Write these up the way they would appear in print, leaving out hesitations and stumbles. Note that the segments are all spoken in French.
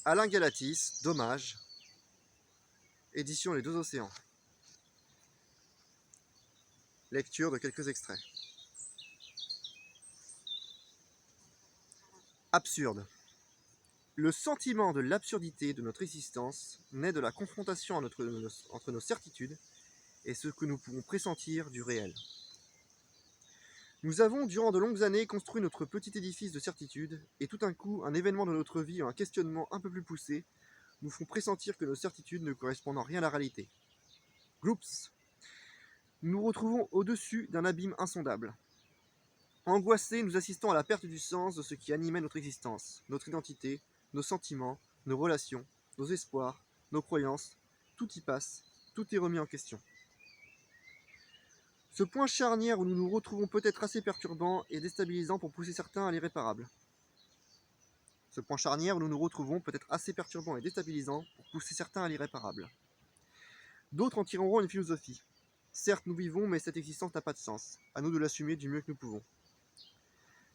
Alain Galatis, Dommage, édition Les Deux Océans. Lecture de quelques extraits. Absurde. Le sentiment de l'absurdité de notre existence naît de la confrontation entre nos certitudes et ce que nous pouvons pressentir du réel. Nous avons, durant de longues années, construit notre petit édifice de certitudes, et tout d'un coup, un événement de notre vie ou un questionnement un peu plus poussé nous font pressentir que nos certitudes ne correspondent en rien à la réalité. Gloops. Nous nous retrouvons au-dessus d'un abîme insondable. Angoissés, nous assistons à la perte du sens de ce qui animait notre existence, notre identité, nos sentiments, nos relations, nos espoirs, nos croyances. Tout y passe, tout est remis en question. Ce point charnière où nous nous retrouvons peut être assez perturbant et déstabilisant pour pousser certains à l'irréparable. Ce point charnière où nous nous retrouvons peut être assez perturbant et déstabilisant pour pousser certains à l'irréparable. D'autres en tireront une philosophie. Certes, nous vivons, mais cette existence n'a pas de sens. À nous de l'assumer du mieux que nous pouvons.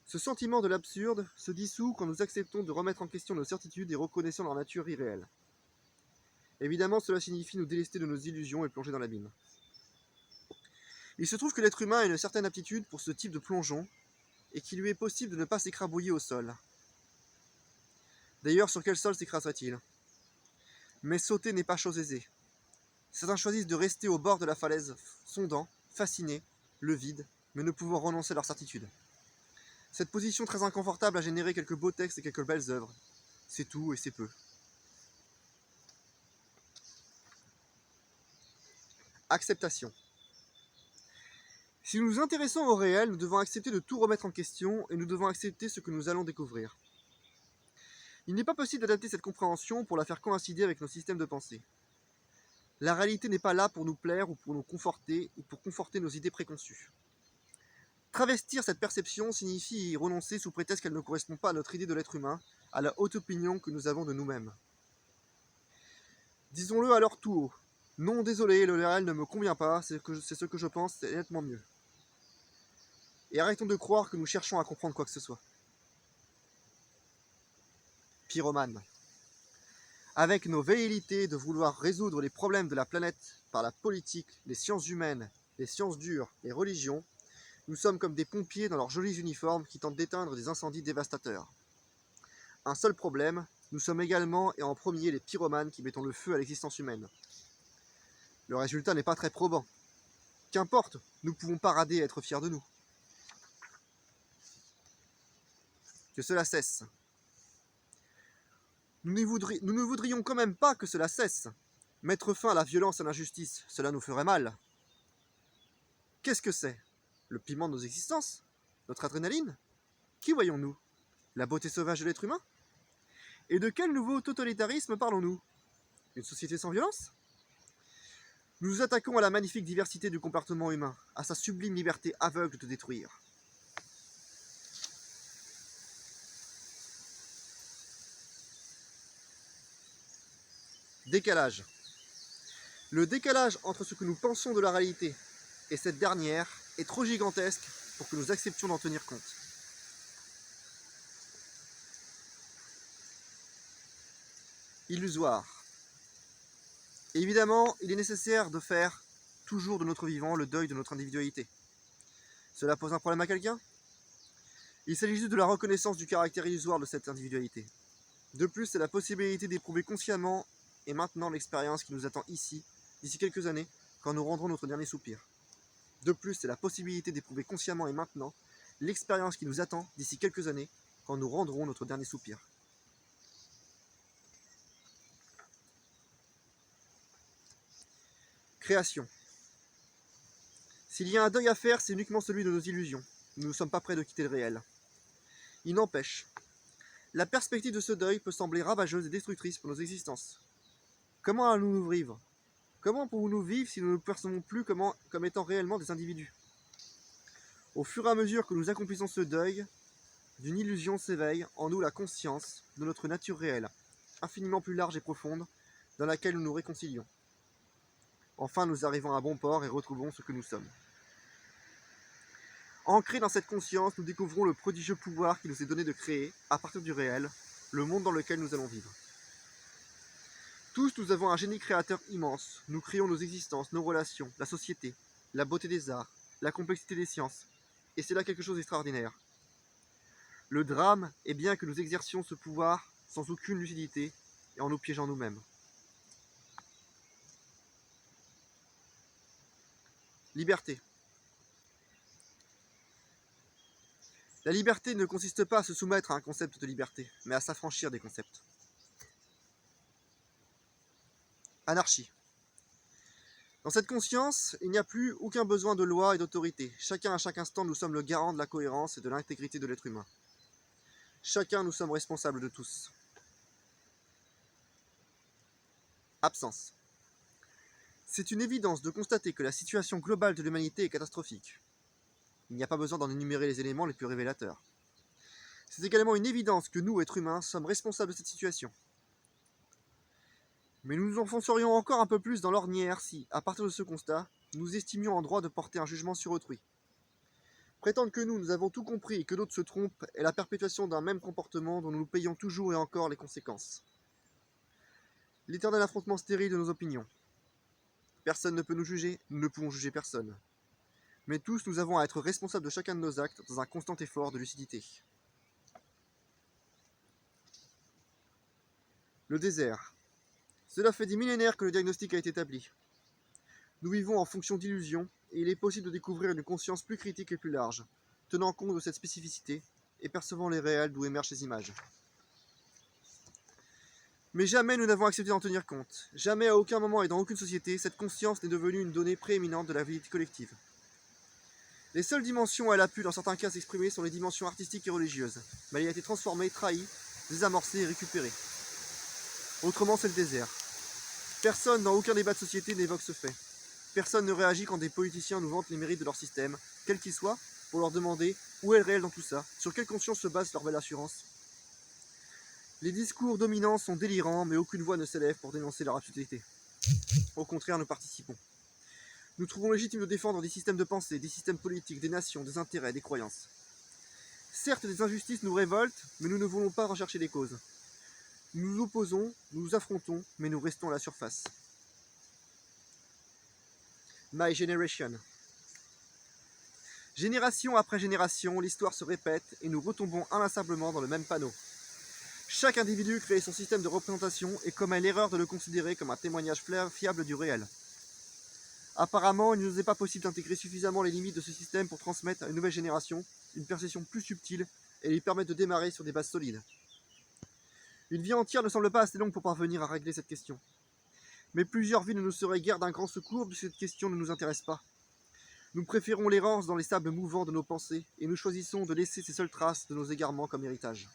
Ce sentiment de l'absurde se dissout quand nous acceptons de remettre en question nos certitudes et reconnaissons leur nature irréelle. Évidemment, cela signifie nous délester de nos illusions et plonger dans l'abîme. Il se trouve que l'être humain a une certaine aptitude pour ce type de plongeon et qu'il lui est possible de ne pas s'écrabouiller au sol. D'ailleurs, sur quel sol s'écraserait-il? Mais sauter n'est pas chose aisée. Certains choisissent de rester au bord de la falaise, sondant, fascinés, le vide, mais ne pouvant renoncer à leur certitude. Cette position très inconfortable a généré quelques beaux textes et quelques belles œuvres. C'est tout et c'est peu. Acceptation. Si nous nous intéressons au réel, nous devons accepter de tout remettre en question et nous devons accepter ce que nous allons découvrir. Il n'est pas possible d'adapter cette compréhension pour la faire coïncider avec nos systèmes de pensée. La réalité n'est pas là pour nous plaire ou pour nous conforter ou pour conforter nos idées préconçues. Travestir cette perception signifie y renoncer sous prétexte qu'elle ne correspond pas à notre idée de l'être humain, à la haute opinion que nous avons de nous-mêmes. Disons-le alors tout haut. Non, désolé, le réel ne me convient pas, c'est ce que je pense, c'est nettement mieux. Et arrêtons de croire que nous cherchons à comprendre quoi que ce soit. Pyromane. Avec nos velléités de vouloir résoudre les problèmes de la planète par la politique, les sciences humaines, les sciences dures, les religions, nous sommes comme des pompiers dans leurs jolis uniformes qui tentent d'éteindre des incendies dévastateurs. Un seul problème, nous sommes également et en premier les pyromanes qui mettons le feu à l'existence humaine. Le résultat n'est pas très probant. Qu'importe, nous pouvons parader et être fiers de nous. Que cela cesse. Nous ne voudrions quand même pas que cela cesse. Mettre fin à la violence et à l'injustice, cela nous ferait mal. Qu'est-ce que c'est? Le piment de nos existences? Notre adrénaline? Qui voyons-nous? La beauté sauvage de l'être humain? Et de quel nouveau totalitarisme parlons-nous? Une société sans violence? Nous nous attaquons à la magnifique diversité du comportement humain, à sa sublime liberté aveugle de détruire. Décalage. Le décalage entre ce que nous pensons de la réalité et cette dernière est trop gigantesque pour que nous acceptions d'en tenir compte. Illusoire. Évidemment, il est nécessaire de faire toujours de notre vivant le deuil de notre individualité. Cela pose un problème à quelqu'un? Il s'agit juste de la reconnaissance du caractère illusoire de cette individualité. De plus, c'est la possibilité d'éprouver consciemment et maintenant l'expérience qui nous attend ici, d'ici quelques années, quand nous rendrons notre dernier soupir. De plus, c'est la possibilité d'éprouver consciemment et maintenant l'expérience qui nous attend d'ici quelques années, quand nous rendrons notre dernier soupir. Création. S'il y a un deuil à faire, c'est uniquement celui de nos illusions. Nous ne sommes pas près de quitter le réel. Il n'empêche, la perspective de ce deuil peut sembler ravageuse et destructrice pour nos existences. Comment allons-nous vivre? Comment pouvons-nous vivre si nous ne nous percevons plus comme étant réellement des individus? Au fur et à mesure que nous accomplissons ce deuil, d'une illusion s'éveille en nous la conscience de notre nature réelle, infiniment plus large et profonde, dans laquelle nous nous réconcilions. Enfin, nous arrivons à bon port et retrouvons ce que nous sommes. Ancrés dans cette conscience, nous découvrons le prodigieux pouvoir qui nous est donné de créer, à partir du réel, le monde dans lequel nous allons vivre. Tous, nous avons un génie créateur immense. Nous créons nos existences, nos relations, la société, la beauté des arts, la complexité des sciences. Et c'est là quelque chose d'extraordinaire. Le drame est bien que nous exercions ce pouvoir sans aucune lucidité et en nous piégeant nous-mêmes. Liberté. La liberté ne consiste pas à se soumettre à un concept de liberté, mais à s'affranchir des concepts. Anarchie. Dans cette conscience, il n'y a plus aucun besoin de loi et d'autorité. Chacun à chaque instant, nous sommes le garant de la cohérence et de l'intégrité de l'être humain. Chacun, nous sommes responsables de tous. Absence. C'est une évidence de constater que la situation globale de l'humanité est catastrophique. Il n'y a pas besoin d'en énumérer les éléments les plus révélateurs. C'est également une évidence que nous, êtres humains, sommes responsables de cette situation. Mais nous nous enfoncerions encore un peu plus dans l'ornière si, à partir de ce constat, nous estimions en droit de porter un jugement sur autrui. Prétendre que nous avons tout compris et que d'autres se trompent est la perpétuation d'un même comportement dont nous payons toujours et encore les conséquences. L'éternel affrontement stérile de nos opinions. Personne ne peut nous juger, nous ne pouvons juger personne. Mais tous, nous avons à être responsables de chacun de nos actes dans un constant effort de lucidité. Le désert. Cela fait des millénaires que le diagnostic a été établi. Nous vivons en fonction d'illusions, et il est possible de découvrir une conscience plus critique et plus large, tenant compte de cette spécificité et percevant les réels d'où émergent ces images. Mais jamais nous n'avons accepté d'en tenir compte. Jamais, à aucun moment et dans aucune société, cette conscience n'est devenue une donnée prééminente de la vie collective. Les seules dimensions où elle a pu, dans certains cas, s'exprimer sont les dimensions artistiques et religieuses, mais elle a été transformée, trahie, désamorcée et récupérée. Autrement, c'est le désert. Personne dans aucun débat de société n'évoque ce fait. Personne ne réagit quand des politiciens nous vantent les mérites de leur système, quel qu'il soit, pour leur demander où est le réel dans tout ça, sur quelle conscience se base leur belle assurance. Les discours dominants sont délirants, mais aucune voix ne s'élève pour dénoncer leur absurdité. Au contraire, nous participons. Nous trouvons légitime de défendre des systèmes de pensée, des systèmes politiques, des nations, des intérêts, des croyances. Certes, des injustices nous révoltent, mais nous ne voulons pas rechercher les causes. Nous nous opposons, nous nous affrontons, mais nous restons à la surface. My Generation. Génération après génération, l'histoire se répète et nous retombons inlassablement dans le même panneau. Chaque individu crée son système de représentation et commet l'erreur de le considérer comme un témoignage fiable du réel. Apparemment, il ne nous est pas possible d'intégrer suffisamment les limites de ce système pour transmettre à une nouvelle génération une perception plus subtile et lui permettre de démarrer sur des bases solides. Une vie entière ne semble pas assez longue pour parvenir à régler cette question. Mais plusieurs vies ne nous seraient guère d'un grand secours puisque cette question ne nous intéresse pas. Nous préférons l'errance dans les sables mouvants de nos pensées et nous choisissons de laisser ces seules traces de nos égarements comme héritage.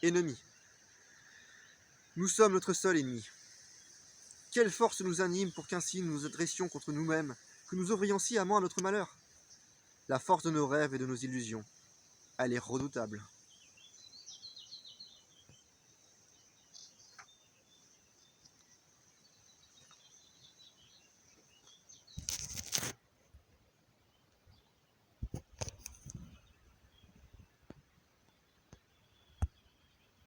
Ennemi. Nous sommes notre seul ennemi. Quelle force nous anime pour qu'ainsi nous nous adressions contre nous-mêmes, que nous ouvrions sciemment à notre malheur? La force de nos rêves et de nos illusions. Elle est redoutable.